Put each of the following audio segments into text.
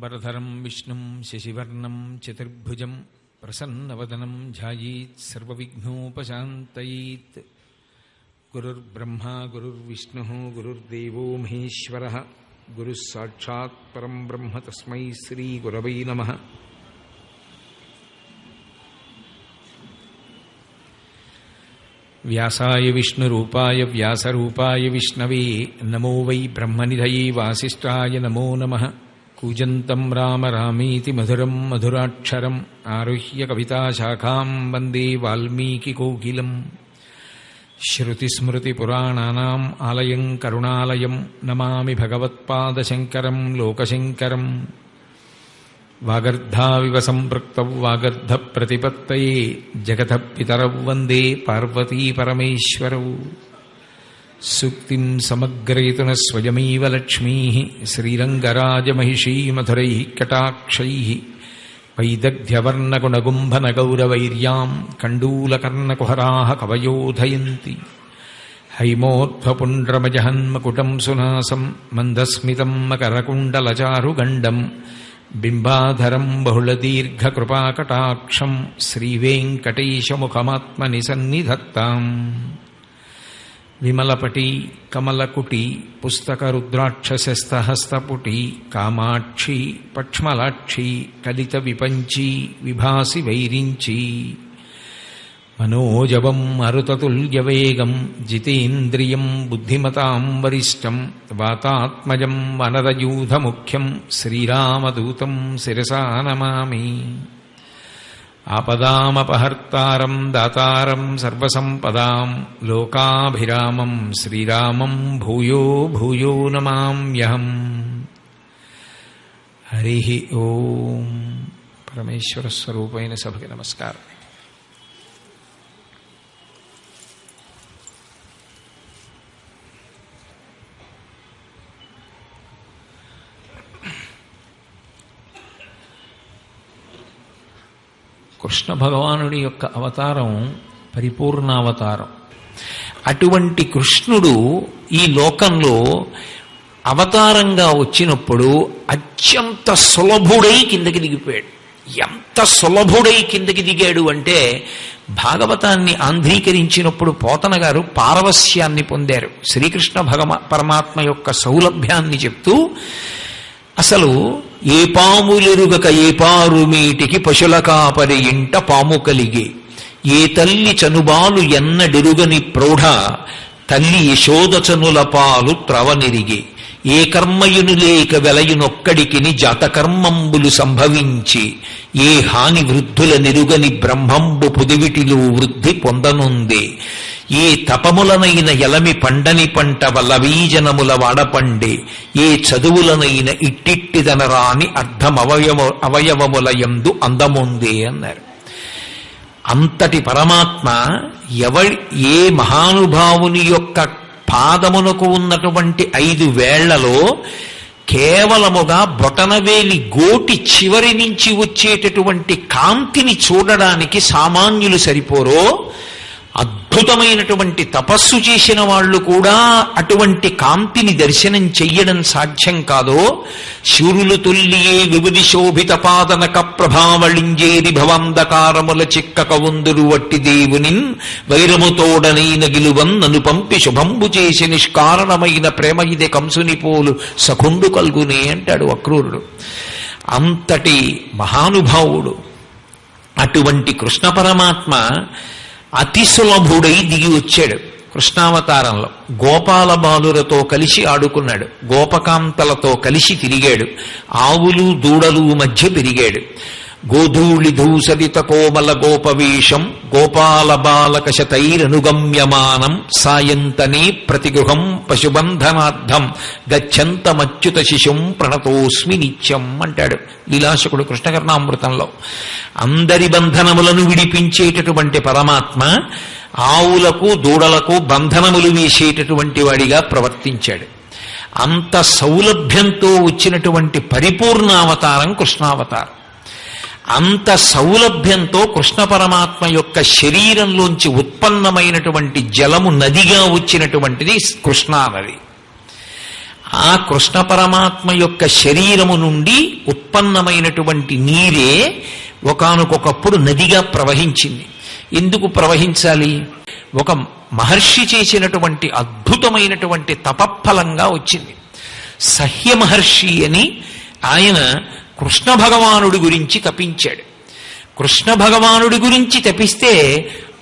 శుక్లాంబరధరం విష్ణుం శశివర్ణం చతుర్భుజం ప్రసన్నవదనం ధ్యాయేత్ సర్వవిఘ్నోపశాంతయేత్. గురుర్బ్రహ్మా గురుర్విష్ణుః గురుర్దేవో మహేశ్వరః గురుః సాక్షాత్ పరం బ్రహ్మ తస్మై శ్రీ గురవై నమః. వ్యాసాయ విష్ణురూపాయ వ్యాసరూపాయ విష్ణవే నమో వై బ్రహ్మనిధయే వాసిష్ఠాయ నమో నమః. కూజంతం రామ రామేతి మధురం మధురాక్షరం ఆరుహ్య కవితాశాఖాం వందే వాల్మీకికోకిలం. శ్రుతిస్మృతిపురాణానాం ఆలయం కరుణాలయం నమామి భగవత్పాదశంకరం లోకశంకరం. వాగర్ధావివ సంపృక్తౌ వాగర్ధ ప్రతిపత్తయే జగతః పితరౌ వందే పార్వతీ పరమేశ్వరౌ. సూక్తిం సమగ్రయతున స్వయమేవ లక్ష్మీః శ్రీరంగరాజమహిషీ మధురైః కటాక్షైః. వైదగ్ధ్యవర్ణగుణగుంభనగౌరవైర్యాం కండూలకర్ణకుహరాः కవయోధయంతి. హైమోర్ధ్వపుండ్రమజహన్మకుటం సునాసం మందస్మితం మకరకుండలచారుగండం బింబాధరం బహుళదీర్ఘకృపాకటాక్షం శ్రీవేంకటేశముఖమాత్మని సన్నిధత్తాం. విమలపటి కమలకుటి పుస్తకరుద్రాక్షసస్తహస్తపుటి కామాక్షి పక్ష్మలాక్షి కలిత విపంచి విభాసి వైరించి. మనోజవం మరుతతుల్యవేగం జితేంద్రియం బుద్ధిమతాం వరిష్టం వాతాత్మజం వనరయూధముఖ్యం శ్రీరామదూతం శిరసా నమామి. ఆపదామపహర్తారం దాతారం సర్వసంపదాం లోకాభిరామం శ్రీరామం భూయో భూయో నమామ్యహం. హరి ఓం. పరమేశ్వర స్వరూపైన సభకి నమస్కారం. కృష్ణ భగవానుడి యొక్క అవతారం పరిపూర్ణావతారం. అటువంటి కృష్ణుడు ఈ లోకంలో అవతారంగా వచ్చినప్పుడు అత్యంత సులభుడై కిందకి దిగిపోయాడు. ఎంత సులభుడై కిందకి దిగాడు అంటే భాగవతాన్ని ఆంధ్రీకరించినప్పుడు పోతన గారు పారవస్యాన్ని పొందారు. శ్రీకృష్ణ పరమాత్మ యొక్క సౌలభ్యాన్ని చెప్తూ అసలు ఏ పాములెరుగక ఏ పారుమీటికి పశుల కాపరి ఇంట పాము కలిగే, ఏ తల్లి చనుబాలు ఎన్నడెరుగని ప్రౌఢ తల్లి యశోదచనుల పాలు త్రవనిరిగే, ఏ కర్మయును లేక వెలయునొక్కడికిని జాతకర్మంబులు సంభవించి, ఏ హాని వృద్ధుల నిరుగని బ్రహ్మంబు పుదివిటిలో వృద్ధి పొందనుందే, ఏ తపములనైన ఎలమి పండని పంట వల్లవీజనముల వాడపండే, ఏ చదువులనైన ఇట్టిట్టిదనరాని అవయవములయందు అందముందే అన్నారు. అంతటి పరమాత్మ ఏ మహానుభావుని యొక్క పాదమునకు ఉన్నటువంటి 5 వేళ్లలో కేవలముగా బొటనవేలి గోటి చివరి నుంచి వచ్చేటటువంటి కాంతిని చూడడానికి సామాన్యులు సరిపోరో, అద్భుతమైనటువంటి తపస్సు చేసిన వాళ్ళు కూడా అటువంటి కాంతిని దర్శనం చెయ్యడం సాధ్యం కాదో, శూరులు తుల్లియే విభుది శోభిత పాదనక ప్రభావళింజేరి భవంధకారముల చిక్కక వందురు వట్టి దేవునిన్ వైరముతోడనైన గిలువన్ నన్ను పంపి శుభంబు చేసి నిష్కారణమైన ప్రేమ ఇదే కంసుని పోలు సఖుండు కల్గునే అంటాడు అక్రూరుడు. అంతటి మహానుభావుడు అటువంటి కృష్ణ పరమాత్మ అతి సులభుడై దిగి వచ్చాడు. కృష్ణావతారంలో గోపాల బాలులతో కలిసి ఆడుకున్నాడు, గోపకాంతలతో కలిసి తిరిగాడు, ఆవులు దూడలు మధ్య పెరిగాడు. గోధూళి ధూసరిత కోమల గోపవేషం గోపాల బాలక శతైరనుగమ్యమానం సాయంతనే ప్రతిగృహం పశుబంధనార్థం గచ్చంతమచ్యుత శిశుం ప్రణతోస్మి నిత్యం అంటాడు లీలాశకుడు కృష్ణకర్ణామృతంలో. అందరి బంధనములను విడిపించేటటువంటి పరమాత్మ ఆవులకు దూడలకు బంధనములు వేసేటటువంటి వాడిగా ప్రవర్తించాడు. అంత సౌలభ్యంతో వచ్చినటువంటి పరిపూర్ణావతారం కృష్ణావతారం. అంత సౌలభ్యంతో కృష్ణ పరమాత్మ యొక్క శరీరంలోంచి ఉత్పన్నమైనటువంటి జలము నదిగా వచ్చినటువంటిది కృష్ణానది. ఆ కృష్ణ పరమాత్మ యొక్క శరీరము నుండి ఉత్పన్నమైనటువంటి నీరే ఒకానొకప్పుడు నదిగా ప్రవహించింది. ఎందుకు ప్రవహించాలి? ఒక మహర్షి చేసినటువంటి అద్భుతమైనటువంటి తపఫలంగా వచ్చింది. సహ్య మహర్షి అని ఆయన కృష్ణ భగవానుడి గురించి తపించాడు. కృష్ణ భగవానుడి గురించి తపిస్తే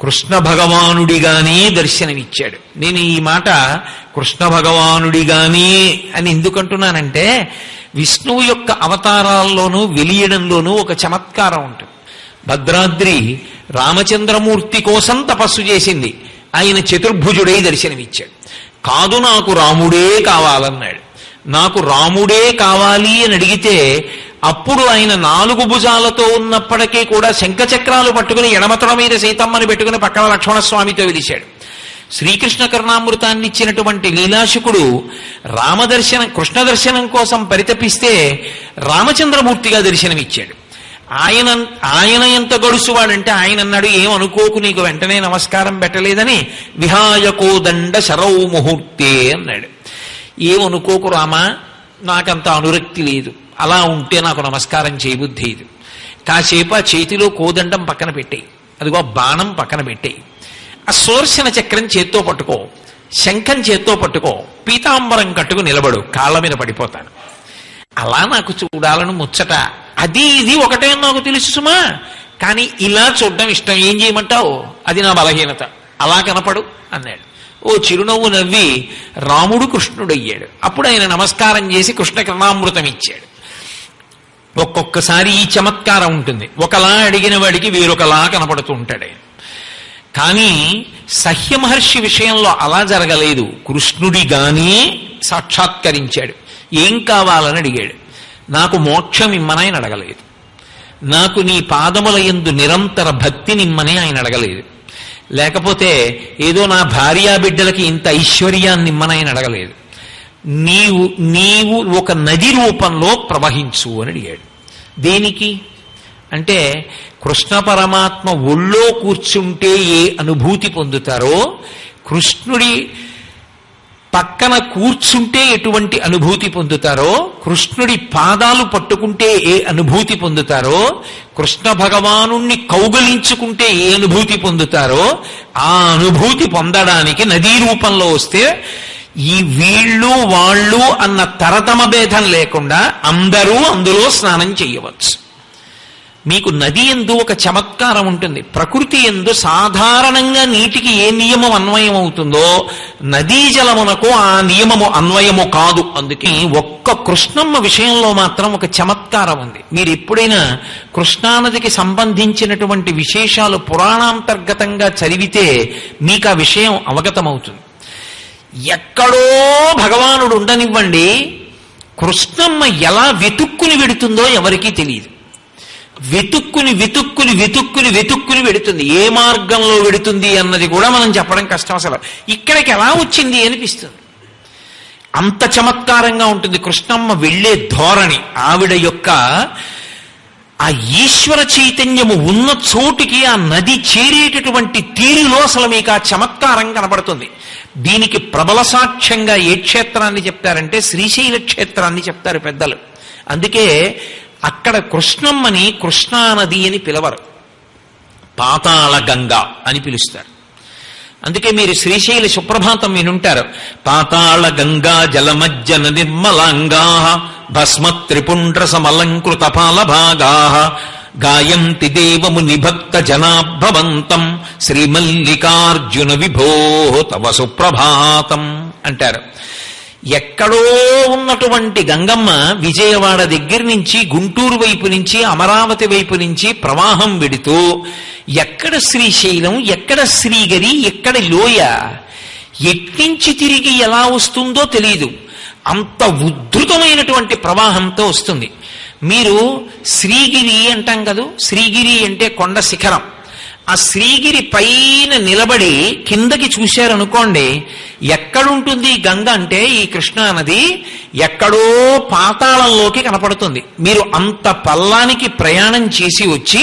కృష్ణ భగవానుడిగానే దర్శనమిచ్చాడు. నేను ఈ మాట కృష్ణ భగవానుడిగానే అని ఎందుకంటున్నానంటే, విష్ణువు యొక్క అవతారాల్లోనూ వెలియడంలోనూ ఒక చమత్కారం ఉంటుంది. భద్రాద్రి రామచంద్రమూర్తి కోసం తపస్సు చేసింది, ఆయన చతుర్భుజుడై దర్శనమిచ్చాడు. కాదు, నాకు రాముడే కావాలన్నాడు. నాకు రాముడే కావాలి అని అడిగితే అప్పుడు ఆయన 4 భుజాలతో ఉన్నప్పటికీ కూడా శంఖచక్రాలు పట్టుకుని ఎడమతల మీద సీతమ్మని పెట్టుకుని పక్కన లక్ష్మణస్వామితో వెలిశాడు. శ్రీకృష్ణ కరుణామృతాన్ని ఇచ్చినటువంటి లీలాశుకుడు కృష్ణ దర్శనం కోసం పరితపిస్తే రామచంద్రమూర్తిగా దర్శనమిచ్చాడు. ఆయన ఎంత గడుసువాడంటే ఆయన అన్నాడు, ఏమనుకోకు, నీకు వెంటనే నమస్కారం పెట్టలేదని, విహాయకోదండ శరౌ ముహూర్తే అన్నాడు. ఏమనుకోకు రామా, నాకంత అనురక్తి లేదు, అలా ఉంటే నాకు నమస్కారం చేయబుద్ధి లేదు. కాసేపు ఆ చేతిలో కోదండం పక్కన పెట్టేయి, అదిగో బాణం పక్కన పెట్టేయి, ఆ సుదర్శన చక్రం చేత్తో పట్టుకో, శంఖం చేత్తో పట్టుకో, పీతాంబరం కట్టుకు నిలబడు, కాళ్ళ మీద పడిపోతాను. అలా నాకు చూడాలని ముచ్చట, అది ఇది ఒకటే నాకు తెలుసు సుమా, కానీ ఇలా చూడడం ఇష్టం, ఏం చేయమంటావు, అది నా బలహీనత, అలా కనపడు అన్నాడు. ఓ చిరునవ్వు నవ్వి రాముడు కృష్ణుడయ్యాడు. అప్పుడు ఆయన నమస్కారం చేసి కృష్ణ కరుణామృతం ఇచ్చాడు. ఒక్కొక్కసారి ఈ చమత్కారం ఉంటుంది, ఒకలా అడిగిన వాడికి వేరొకలా కనపడుతూ ఉంటాడు. కానీ సహ్య మహర్షి విషయంలో అలా జరగలేదు. కృష్ణుడిగానే సాక్షాత్కరించాడు. ఏం కావాలని అడిగాడు. నాకు మోక్షం ఇమ్మని ఆయన అడగలేదు. నాకు నీ పాదముల యందు నిరంతర భక్తి నిమ్మని ఆయన అడగలేదు. లేకపోతే ఏదో నా భార్యా బిడ్డలకి ఇంత ఐశ్వర్యాన్ని ఇమ్మని ఆయన అడగలేదు. నీవు ఒక నది రూపంలో ప్రవహించు అని అడిగాడు. దేనికి అంటే, కృష్ణ పరమాత్మ ఒళ్ళో కూర్చుంటే ఏ అనుభూతి పొందుతారో, కృష్ణుడి పక్కన కూర్చుంటే ఎటువంటి అనుభూతి పొందుతారో, కృష్ణుడి పాదాలు పట్టుకుంటే ఏ అనుభూతి పొందుతారో, కృష్ణ భగవానుణ్ణి కౌగలించుకుంటే ఏ అనుభూతి పొందుతారో, ఆ అనుభూతి పొందడానికి నదీ రూపంలో వస్తే ఈ వీళ్ళు వాళ్ళు అన్న తరతమ భేదం లేకుండా అందరూ అందులో స్నానం చెయ్యవచ్చు. మీకు నది యందు ఒక చమత్కారం ఉంటుంది. ప్రకృతి యందు సాధారణంగా నీటికి ఏ నియమం అన్వయం అవుతుందో నదీ జలమునకు ఆ నియమము అన్వయము కాదు. అందుకే ఒక్క కృష్ణమ్మ విషయంలో మాత్రం ఒక చమత్కారం ఉంది. మీరు ఎప్పుడైనా కృష్ణానదికి సంబంధించినటువంటి విశేషాలు పురాణాంతర్గతంగా చదివితే మీకు ఆ విషయం అవగతమవుతుంది. ఎక్కడో భగవానుడు ఉండనివ్వండి, కృష్ణమ్మ ఎలా వెతుక్కుని వెడుతుందో ఎవరికీ తెలియదు. వెతుక్కుని వెతుక్కుని వెతుక్కుని వెతుక్కుని వెడుతుంది. ఏ మార్గంలో వెడుతుంది అన్నది కూడా మనం చెప్పడం కష్టం. అసలు ఇక్కడికి ఎలా వచ్చింది అనిపిస్తుంది. అంత చమత్కారంగా ఉంటుంది కృష్ణమ్మ వెళ్లే ధోరణి. ఆవిడ యొక్క ఆ ఈశ్వర చైతన్యము ఉన్న చోటికి ఆ నది చేరేటటువంటి తీరులో అసలు మీకు ఆ చమత్కారం కనబడుతుంది. దీనికి ప్రబల సాక్ష్యంగా ఏ క్షేత్రాన్ని చెప్తారంటే శ్రీశైల క్షేత్రాన్ని చెప్తారు పెద్దలు. అందుకే అక్కడ కృష్ణమ్మని కృష్ణానది అని పిలవరు, పాతాళ గంగా అని పిలుస్తారు. అందుకే మీరు శ్రీశైల సుప్రభాతం వినుంటారు. పాతాళ గంగా జలమజ్జన నిర్మలాంగా భస్మ త్రిపుండ్ర సమలంకృత పాలభాగా గాయంతి దేవము నిభక్త జనాభవంతం శ్రీమల్లికార్జున విభో తవ సుప్రభాతం అంటారు. ఎక్కడో ఉన్నటువంటి గంగమ్మ విజయవాడ దగ్గర నుంచి గుంటూరు వైపు నుంచి అమరావతి వైపు నుంచి ప్రవాహం వెడుతూ ఎక్కడ శ్రీశైలం, ఎక్కడ శ్రీగిరి, ఎక్కడ లోయ, ఎట్నుంచి తిరిగి ఎలా వస్తుందో తెలియదు. అంత ఉద్ధృతమైనటువంటి ప్రవాహంతో వస్తుంది. మీరు శ్రీగిరి అంటాం కదా, శ్రీగిరి అంటే కొండ శిఖరం. ఆ శ్రీగిరి పైన నిలబడి కిందకి చూశారనుకోండి, ఎక్కడుంటుంది గంగ అంటే ఈ కృష్ణానది ఎక్కడో పాతాళంలోకి కనపడుతుంది. మీరు అంత పల్లానికి ప్రయాణం చేసి వచ్చి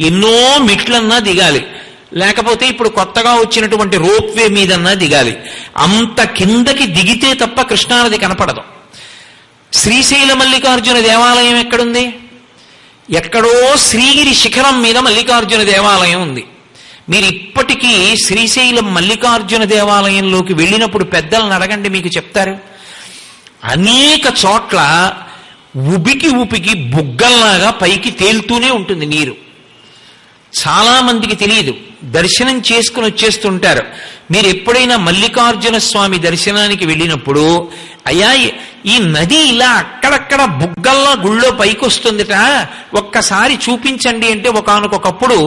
ఎన్నో మెట్లన్నా దిగాలి, లేకపోతే ఇప్పుడు కొత్తగా వచ్చినటువంటి రోప్వే మీదన్నా దిగాలి. అంత కిందకి దిగితే తప్ప కృష్ణానది కనపడదు. శ్రీశైల మల్లికార్జున దేవాలయం ఎక్కడుంది? ఎక్కడో శ్రీగిరి శిఖరం మీద మల్లికార్జున దేవాలయం ఉంది. మీరు ఇప్పటికీ శ్రీశైలం మల్లికార్జున దేవాలయంలోకి వెళ్ళినప్పుడు పెద్దలను అడగండి, మీకు చెప్తారు. అనేక చోట్ల ఉబికి ఉపికి బుగ్గల్లాగా పైకి తేలుతూనే ఉంటుంది నీరు. చాలా మందికి తెలియదు, దర్శనం చేసుకుని వచ్చేస్తుంటారు. మీరు ఎప్పుడైనా మల్లికార్జున స్వామి దర్శనానికి వెళ్ళినప్పుడు, అయ్యా ఈ నది ఇలా అక్కడక్కడ బుగ్గల్లా గుళ్ళో పైకి వస్తుందిట, ఒక్కసారి చూపించండి అంటే, ఒకానొకప్పుడు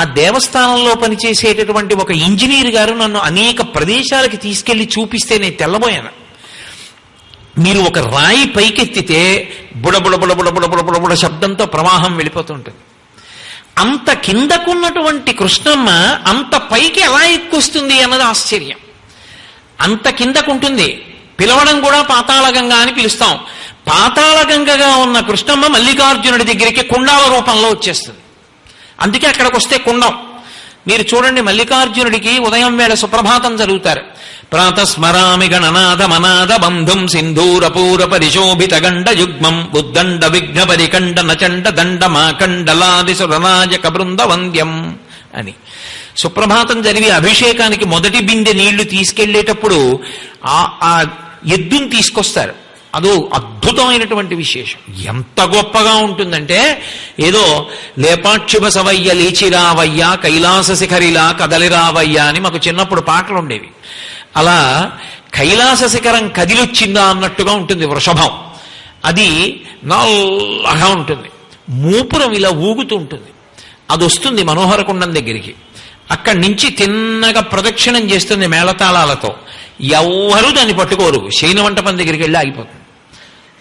ఆ దేవస్థానంలో పనిచేసేటటువంటి ఒక ఇంజనీర్ గారు నన్ను అనేక ప్రదేశాలకి తీసుకెళ్లి చూపిస్తే నేను తెల్లబోయాను. మీరు ఒక రాయి పైకెత్తితే బుడబుడ బుడబుడ బుడబుడ బుడబుడ శబ్దంతో ప్రవాహం వెళ్ళిపోతుంటుంది. అంత కిందకున్నటువంటి కృష్ణమ్మ అంత పైకి ఎలా ఎక్కువస్తుంది అన్నది ఆశ్చర్యం. అంత కిందకుంటుంది. పిలవడం కూడా పాతాళగంగ అని పిలుస్తాం. పాతాళగంగగా ఉన్న కృష్ణమ్మ మల్లికార్జునుడి దగ్గరికి కుండాల రూపంలో వచ్చేస్తుంది. అందుకే అక్కడికి వస్తే కుండం. మీరు చూడండి, మల్లికార్జునుడికి ఉదయం వేళ సుప్రభాతం జరుగుతారు. ప్రాతస్మరామి గణనాథ మనాథ బంధుం సింధూరపూర పరిశోభిత గండ యుగ్మం ఉద్దండ విఘ్న పరికండ నచండ దండ మాకండలాది సురనాయక బృంద వంద్యం అని సుప్రభాతం జరిగి అభిషేకానికి మొదటి బిందె నీళ్లు తీసుకెళ్లేటప్పుడు ఆ ఎద్దుని తీసుకొస్తారు. అదో అద్భుతమైనటువంటి విశేషం. ఎంత గొప్పగా ఉంటుందంటే, ఏదో లేపాక్షిభ సవయ్య లేచిరావయ్యా కైలాస శిఖరిలా కదలిరావయ్యా అని మాకు చిన్నప్పుడు పాటలు ఉండేవి. అలా కైలాస శిఖరం కదిలొచ్చిందా అన్నట్టుగా ఉంటుంది వృషభం. అది నల్లగా ఉంటుంది, మూపురం ఇలా ఊగుతూ ఉంటుంది. అది వస్తుంది మనోహర కుండం దగ్గరికి. అక్కడి నుంచి తిన్నగా ప్రదక్షిణం చేస్తుంది మేళతాళాలతో. ఎవ్వరూ దాన్ని పట్టుకోరు. శయనమంటపం దగ్గరికి వెళ్ళి ఆగిపోతుంది.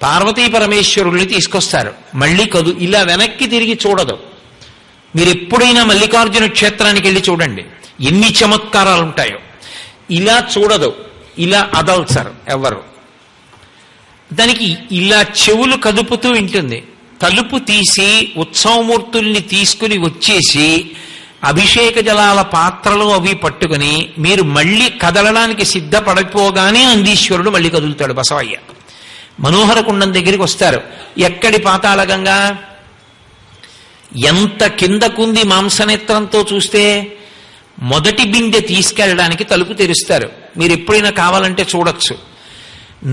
పార్వతీ పరమేశ్వరుల్ని తీసుకొస్తారు. మళ్ళీ ఇలా వెనక్కి తిరిగి చూడదు. మీరు ఎప్పుడైనా మల్లికార్జున క్షేత్రానికి వెళ్ళి చూడండి, ఎన్ని చమత్కారాలు ఉంటాయో. ఇలా చూడదు, ఇలా అదల్చరు ఎవ్వరు. దానికి ఇలా చెవులు కదుపుతూ ఉంటుంది. తలుపు తీసి ఉత్సవమూర్తుల్ని తీసుకుని వచ్చేసి అభిషేక జలాల పాత్రలు అవి పట్టుకుని మీరు మళ్ళీ కదలడానికి సిద్ధపడిపోగానే నందీశ్వరుడు మళ్ళీ కదులుతాడు. బసవయ్య మనోహర కుండం దగ్గరికి వస్తారు. ఎక్కడి పాతాళగంగా? ఎంత కిందకుంది మాంసనేత్రంతో చూస్తే. మొదటి బిందె తీసుకెళ్ళడానికి తలుపు తెరుస్తారు. మీరు ఎప్పుడైనా కావాలంటే చూడొచ్చు.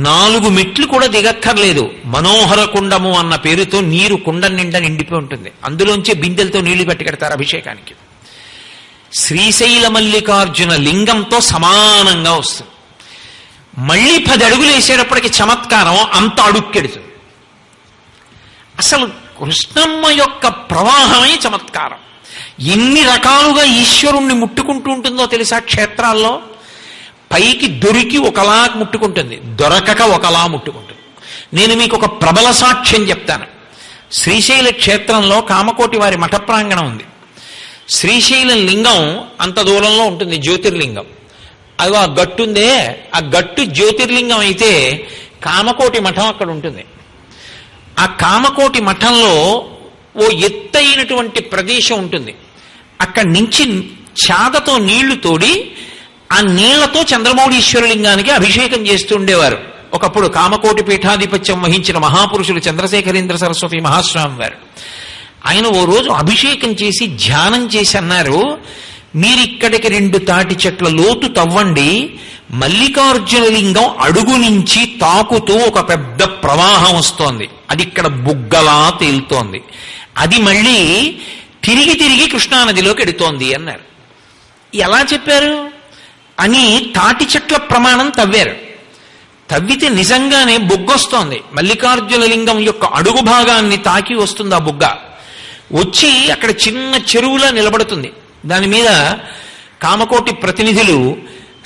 4 మెట్లు కూడా దిగక్కర్లేదు. మనోహర కుండము అన్న పేరుతో నీరు కుండం నిండా నిండిపోయి ఉంటుంది. అందులోంచే బిందెలతో నీళ్లు పట్టుకెడతారు అభిషేకానికి. శ్రీశైల మల్లికార్జున లింగంతో సమానంగా వస్తుంది. మళ్ళీ 10 అడుగులు వేసేటప్పటికి చమత్కారం అంత అడుక్కెడుతుంది. అసలు కృష్ణమ్మ యొక్క ప్రవాహమే చమత్కారం. ఎన్ని రకాలుగా ఈశ్వరుణ్ణి ముట్టుకుంటూ ఉంటుందో తెలుసా? క్షేత్రాల్లో పైకి దొరికి ఒకలా ముట్టుకుంటుంది, దొరకక ఒకలా ముట్టుకుంటుంది. నేను మీకు ఒక ప్రబల సాక్ష్యం చెప్తాను. శ్రీశైల క్షేత్రంలో కామకోటి వారి మఠ ప్రాంగణం ఉంది. శ్రీశైలం లింగం అంత దూరంలో ఉంటుంది, జ్యోతిర్లింగం. అదో ఆ గట్టుందే, ఆ గట్టు జ్యోతిర్లింగం అయితే కామకోటి మఠం అక్కడ ఉంటుంది. ఆ కామకోటి మఠంలో ఓ ఎత్తైనటువంటి ప్రదేశం ఉంటుంది. అక్కడి నుంచి చాదతో నీళ్లు తోడి ఆ నీళ్లతో చంద్రమౌళీశ్వరలింగానికి అభిషేకం చేస్తూ ఉండేవారు. ఒకప్పుడు కామకోటి పీఠాధిపత్యం వహించిన మహాపురుషులు చంద్రశేఖరేంద్ర సరస్వతి మహాస్వామి వారు. ఆయన ఓ రోజు అభిషేకం చేసి ధ్యానం చేసి అన్నారు, మీరిక్కడికి 2 తాటి చెట్ల లోతు తవ్వండి, మల్లికార్జున లింగం అడుగు నుంచి తాకుతూ ఒక పెద్ద ప్రవాహం వస్తోంది, అది ఇక్కడ బుగ్గలా తేలుతోంది, అది మళ్ళీ తిరిగి తిరిగి కృష్ణానదిలోకి ఎడుతోంది అన్నారు. ఎలా చెప్పారు అని తాటి చెట్ల ప్రమాణం తవ్వారు. తవ్వితే నిజంగానే బుగ్గొస్తోంది. మల్లికార్జున లింగం యొక్క అడుగు భాగాన్ని తాకి వస్తుంది ఆ బుగ్గ. వచ్చి అక్కడ చిన్న చెరువులా నిలబడుతుంది. దాని మీద కామకోటి ప్రతినిధులు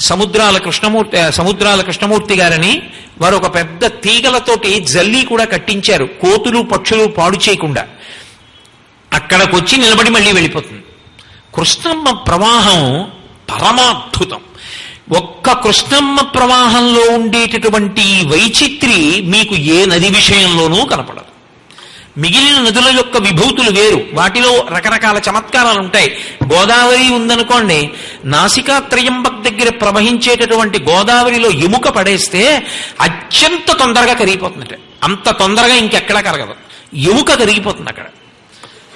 సముద్రాల కృష్ణమూర్తి గారని వారు ఒక పెద్ద తీగలతోటి జల్లి కూడా కట్టించారు, కోతులు పక్షులు పాడు చేయకుండా. అక్కడికి వచ్చి నిలబడి మళ్ళీ వెళ్ళిపోతుంది. కృష్ణమ్మ ప్రవాహం పరమాద్భుతం. ఒక్క కృష్ణమ్మ ప్రవాహంలో ఉండేటటువంటి వైచిత్రి మీకు ఏ నది విషయంలోనూ కనపడదు. మిగిలిన నదుల యొక్క విభూతులు వేరు, వాటిలో రకరకాల చమత్కారాలు ఉంటాయి. గోదావరి ఉందనుకోండి, నాసికా త్రయంబక్ దగ్గర ప్రవహించేటటువంటి గోదావరిలో ఎముక పడేస్తే అత్యంత తొందరగా కరిగిపోతుందట. అంత తొందరగా ఇంకెక్కడా కరగదు. ఎముక కరిగిపోతుంది అక్కడ.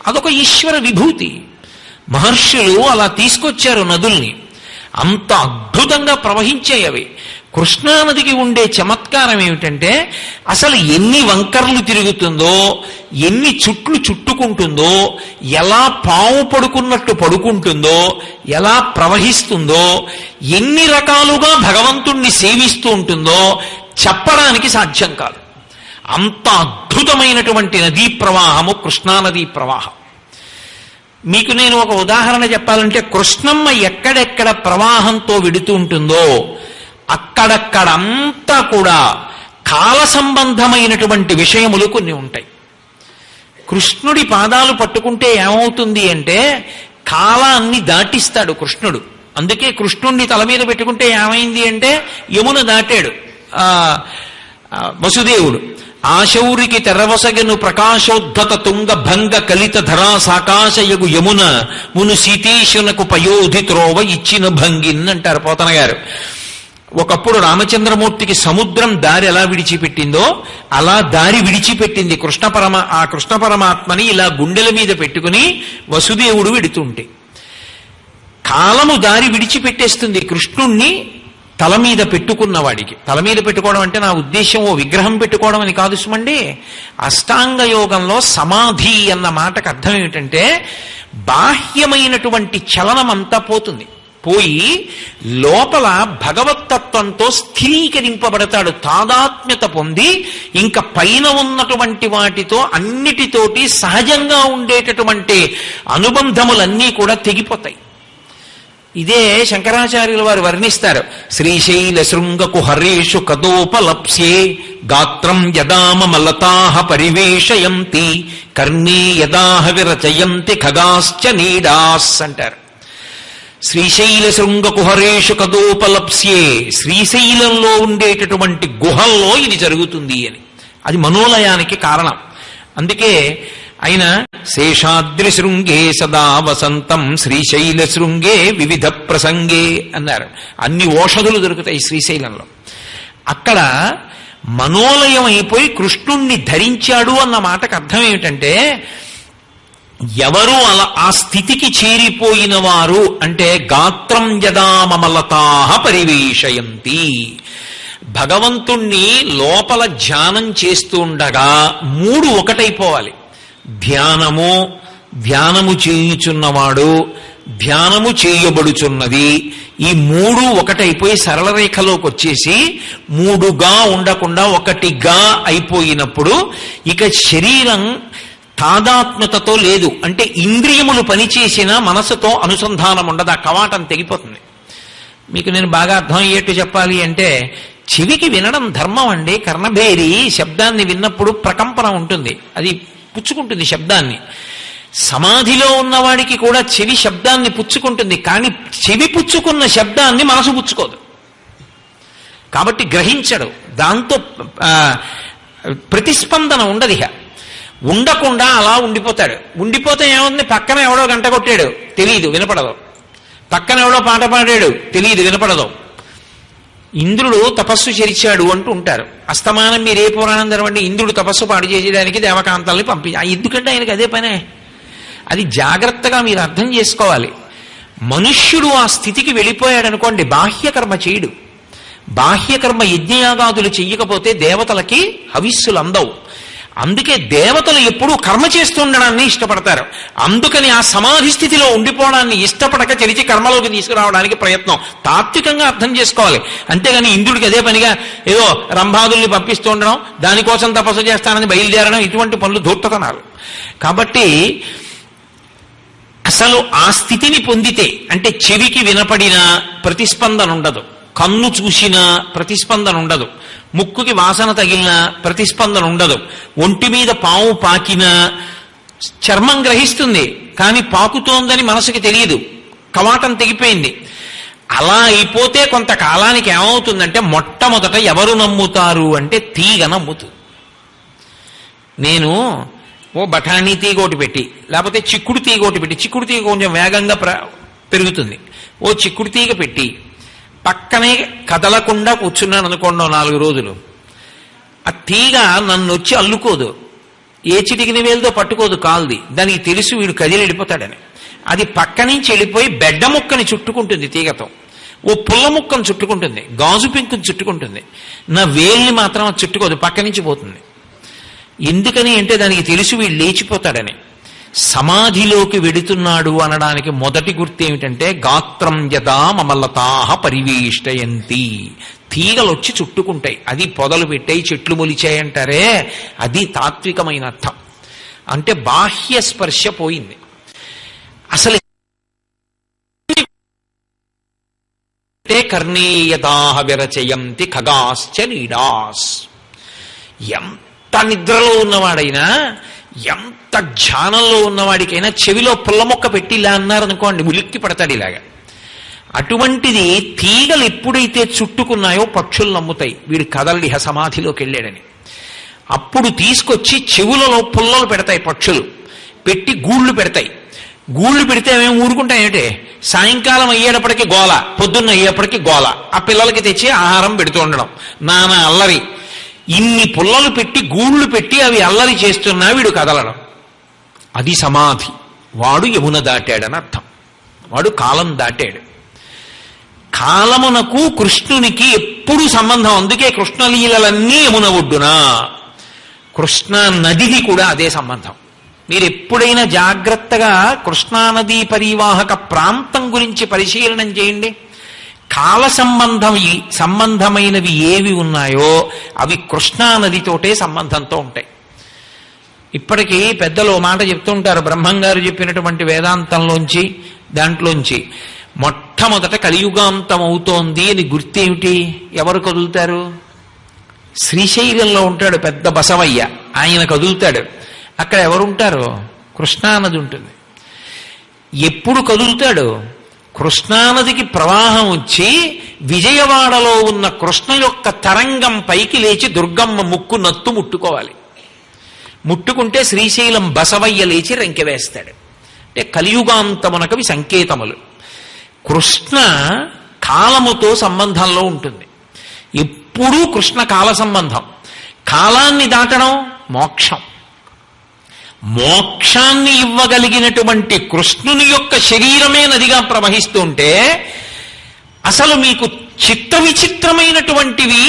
అదొక ఈశ్వర విభూతి. మహర్షులు అలా తీసుకొచ్చారు నదుల్ని. అంత అద్భుతంగా ప్రవహించాయి అవి. కృష్ణానదికి ఉండే చమత్కారం ఏమిటంటే అసలు ఎన్ని వంకర్లు తిరుగుతుందో, ఎన్ని చుట్లు చుట్టుకుంటుందో, ఎలా పాము పడుకున్నట్టు పడుకుంటుందో, ఎలా ప్రవహిస్తుందో, ఎన్ని రకాలుగా భగవంతుణ్ణి సేవిస్తూ ఉంటుందో చెప్పడానికి సాధ్యం కాదు. అంత అద్భుతమైనటువంటి నదీ ప్రవాహము కృష్ణానదీ ప్రవాహం. మీకు నేను ఒక ఉదాహరణ చెప్పాలంటే, కృష్ణమ్మ ఎక్కడెక్కడ ప్రవాహంతో విడుతూ ఉంటుందో అక్కడక్కడంతా కూడా కాల సంబంధమైనటువంటి విషయములు కొన్ని ఉంటాయి. కృష్ణుడి పాదాలు పట్టుకుంటే ఏమవుతుంది అంటే కాలాన్ని దాటిస్తాడు కృష్ణుడు. అందుకే కృష్ణుడిని తల మీద పెట్టుకుంటే ఏమైంది అంటే యమున దాటాడు వసుదేవుడు. ఆశౌరికి తెరవసగను ప్రకాశోద్ధత తుంగ భంగ కలిత ధరా సాకాశయగు యమున మును సీతేశునకు పయోధి త్రోవ ఇచ్చిన భంగిన్ అంటారు పోతన గారు. ఒకప్పుడు రామచంద్రమూర్తికి సముద్రం దారి ఎలా విడిచిపెట్టిందో అలా దారి విడిచిపెట్టింది ఆ కృష్ణ పరమాత్మని ఇలా గుండెల మీద పెట్టుకుని వసుదేవుడు వెడుతుంటే. కాలము దారి విడిచిపెట్టేస్తుంది కృష్ణుణ్ణి తల మీద పెట్టుకున్నవాడికి. తల మీద పెట్టుకోవడం అంటే నా ఉద్దేశం ఓ విగ్రహం పెట్టుకోవడం అని కాదు సుమండి. అష్టాంగ యోగంలో సమాధి అన్న మాటకు అర్థం ఏమిటంటే బాహ్యమైనటువంటి చలనం అంతా పోతుంది. పోయి లోపల భగవత్తత్వంతో స్థిరీకరింపబడతాడు. తాదాత్మ్యత పొంది ఇంకా పైన ఉన్నటువంటి వాటితో అన్నిటితోటి సహజంగా ఉండేటటువంటి అనుబంధములన్నీ కూడా తెగిపోతాయి. ఇదే శంకరాచార్యుల వారు వర్ణిస్తారు. శ్రీశైల శృంగకు హరేషు కదోపలప్స్యే గాత్రం యదామలతాహ పరివేషయంతి కర్ణే యదాహ విరచయంతి ఖగాశ్చ నీడాస్ అంటారు. శ్రీశైల శృంగ కుహరేషు కదోపలప్స్యే, శ్రీశైలంలో ఉండేటటువంటి గుహల్లో ఇది జరుగుతుంది అని. అది మనోలయానికి కారణం. అందుకే ఆయన శేషాద్రి శృంగే సదా వసంతం శ్రీశైల శృంగే వివిధ ప్రసంగే అన్నారు. అన్ని ఓషధులు దొరుకుతాయి శ్రీశైలంలో. అక్కడ మనోలయం అయిపోయి కృష్ణుణ్ణి ధరించాడు అన్న మాటకు అర్థం ఏమిటంటే ఎవరు అలా ఆ స్థితికి చేరిపోయిన వారు అంటే గాత్రం యదామలతాహ పరివేషయంతి, భగవంతుణ్ణి లోపల ధ్యానం చేస్తూ ఉండగా మూడు ఒకటైపోవాలి. ధ్యానము చేయుచున్నవాడు, ధ్యానము చేయబడుచున్నది, ఈ మూడు ఒకటైపోయి సరళ రేఖలోకి వచ్చేసి మూడుగా ఉండకుండా ఒకటిగా అయిపోయినప్పుడు ఇక శరీరం తాదాత్మ్యతతో లేదు. అంటే ఇంద్రియములు పనిచేసిన మనసుతో అనుసంధానం ఉండదు. ఆ కవాటం తెగిపోతుంది. మీకు నేను బాగా అర్థమయ్యేట్టు చెప్పాలి అంటే చెవికి వినడం ధర్మం అండి. కర్ణభేరి శబ్దాన్ని విన్నప్పుడు ప్రకంపన ఉంటుంది, అది పుచ్చుకుంటుంది శబ్దాన్ని. సమాధిలో ఉన్నవాడికి కూడా చెవి శబ్దాన్ని పుచ్చుకుంటుంది, కానీ చెవి పుచ్చుకున్న శబ్దాన్ని మనసు పుచ్చుకోదు. కాబట్టి గ్రహించడు. దాంతో ప్రతిస్పందన ఉండదు. ఇక ఉండకుండా అలా ఉండిపోతాడు. ఉండిపోతే ఏముంది, పక్కన ఎవడో గంట కొట్టాడు తెలియదు, వినపడదు. పక్కన ఎవడో పాట పాడాడు తెలియదు, వినపడదు. ఇంద్రుడు తపస్సు చేర్చాడు అంటూ ఉంటారు. అస్తమానం మీరు ఏ పురాణం తెరవండి, ఇంద్రుడు తపస్సు పాడు చేసేదానికి దేవకాంతల్ని ఎందుకంటే ఆయనకి అదే పనే. అది జాగ్రత్తగా మీరు అర్థం చేసుకోవాలి. మనుష్యుడు ఆ స్థితికి వెళ్ళిపోయాడనుకోండి, బాహ్యకర్మ చేయడు. బాహ్యకర్మ యజ్ఞయాగాదులు చెయ్యకపోతే దేవతలకి హవిస్సులు అందవు. అందుకే దేవతలు ఎప్పుడూ కర్మ చేస్తూ ఉండడాన్ని ఇష్టపడతారు. అందుకని ఆ సమాధి స్థితిలో ఉండిపోవడాన్ని ఇష్టపడక చెరిచి కర్మలోకి తీసుకురావడానికి ప్రయత్నం. తాత్వికంగా అర్థం చేసుకోవాలి. అంతేగాని ఇంద్రుడికి అదే పనిగా ఏదో రంభాదుల్ని పంపిస్తూ ఉండడం, దానికోసం తపస్సు చేస్తానని బయలుదేరడం, ఇటువంటి పనులు ధూర్తతనాలు. కాబట్టి అసలు ఆ స్థితిని పొందితే అంటే చెవికి వినపడిన ప్రతిస్పందన ఉండదు, కన్ను చూసిన ప్రతిస్పందన ఉండదు, ముక్కుకి వాసన తగిలిన ప్రతిస్పందన ఉండదు, ఒంటి మీద పాము పాకిన చర్మం గ్రహిస్తుంది కానీ పాకుతోందని మనసుకి తెలియదు, కవాటం తెగిపోయింది. అలా అయిపోతే కొంతకాలానికి ఏమవుతుందంటే మొట్టమొదట ఎవరు నమ్ముతారు అంటే తీగ నమ్ముతుంది. నేను ఓ బఠానీ తీగ ఒకటి పెట్టి, లేకపోతే చిక్కుడు తీగ ఒకటి పెట్టి, చిక్కుడు తీగ కొంచెం వేగంగా పెరుగుతుంది, ఓ చిక్కుడు తీగ పెట్టి పక్కనే కదలకుండా కూర్చున్నాను అనుకోండి 4 రోజులు, ఆ తీగ నన్ను వచ్చి అల్లుకోదు, ఏ చిటికిన వేలుతో పట్టుకోదు కాల్ది. దానికి తెలుసు వీడు కదిలి వెళ్ళిపోతాడని. అది పక్క నుంచి వెళ్ళిపోయి బెడ్డ ముక్కని చుట్టుకుంటుంది తీగతో, ఓ పుల్ల ముక్కను చుట్టుకుంటుంది, గాజు పెంకుని చుట్టుకుంటుంది. నా వేల్ని మాత్రం అది చుట్టుకోదు, పక్క నుంచి పోతుంది. ఎందుకని అంటే దానికి తెలుసు వీడు లేచిపోతాడని. సమాధిలోకి వెడుతున్నాడు అనడానికి మొదటి గుర్తు ఏమిటంటే గాత్రం యదా మమలతాహ పరివేష్టయంతి. తీగలు వచ్చి చుట్టుకుంటాయి, అది పొదలు పెట్టాయి, చెట్లు మొలిచాయంటారే, అది తాత్వికమైన అర్థం. అంటే బాహ్య స్పర్శ పోయింది. అసలు కర్ణేయదాహ విరచయంతి ఖగాశ్చ నీడాస్. ఎంత నిద్రలో ఉన్నవాడైనా, ఎంత ధ్యానంలో ఉన్నవాడికైనా చెవిలో పుల్ల మొక్క పెట్టి ఇలా అన్నారనుకోండి ఉలిక్కి పడతాడు ఇలాగా. అటువంటిది తీగలు ఎప్పుడైతే చుట్టుకున్నాయో పక్షులు నమ్ముతాయి వీడు కదలడిహ సమాధిలోకి వెళ్ళాడని. అప్పుడు తీసుకొచ్చి చెవులలో పుల్లలు పెడతాయి పక్షులు, పెట్టి గూళ్ళు పెడతాయి. గూళ్ళు పెడితే మేము ఊరుకుంటాయేంటే, సాయంకాలం అయ్యేటప్పటికి గోల, పొద్దున్న అయ్యేప్పటికి గోల, ఆ పిల్లలకి తెచ్చి ఆహారం పెడుతూ ఉండడం, నానా అల్లరి. ఇన్ని పుల్లలు పెట్టి గూళ్ళు పెట్టి అవి అల్లరి చేస్తున్నా వీడు కదలడం, అది సమాధి. వాడు యమున దాటాడని అర్థం, వాడు కాలం దాటాడు. కాలమునకు కృష్ణునికి ఎప్పుడు సంబంధం. అందుకే కృష్ణలీలలన్నీ యమున ఒడ్డున, కృష్ణా నదిది కూడా అదే సంబంధం. మీరు ఎప్పుడైనా జాగ్రత్తగా కృష్ణానదీ పరివాహక ప్రాంతం గురించి పరిశీలనం చేయండి. కాల సంబంధమైనవి ఏవి ఉన్నాయో అవి కృష్ణానదితోటే సంబంధంతో ఉంటాయి. ఇప్పటికీ పెద్దలు మాట చెప్తూ ఉంటారు, బ్రహ్మంగారు చెప్పినటువంటి వేదాంతంలోంచి దాంట్లోంచి మొట్టమొదట కలియుగాంతం అవుతోంది అని గుర్తేమిటి? ఎవరు కదులుతారు? శ్రీశైలంలో ఉంటాడు పెద్ద బసవయ్య, ఆయన కదులుతాడు. అక్కడ ఎవరుంటారు? కృష్ణానది ఉంటుంది. ఎప్పుడు కదులుతాడు? కృష్ణానదికి ప్రవాహం వచ్చి విజయవాడలో ఉన్న కృష్ణ యొక్క తరంగం పైకి లేచి దుర్గమ్మ ముక్కు నత్తు ముట్టుకోవాలి. ముట్టుకుంటే శ్రీశైలం బసవయ్య లేచి రెంకె వేస్తాడు. అంటే కలియుగాంతమునకవి సంకేతములు. కృష్ణ కాలముతో సంబంధంలో ఉంటుంది. ఎప్పుడూ కృష్ణ కాల సంబంధం. కాలాన్ని దాటడం మోక్షం. మోక్షాన్ని ఇవ్వగలిగినటువంటి కృష్ణుని యొక్క శరీరమే నదిగా ప్రవహిస్తుంటే అసలు మీకు చిత్ర విచిత్రమైనటువంటివి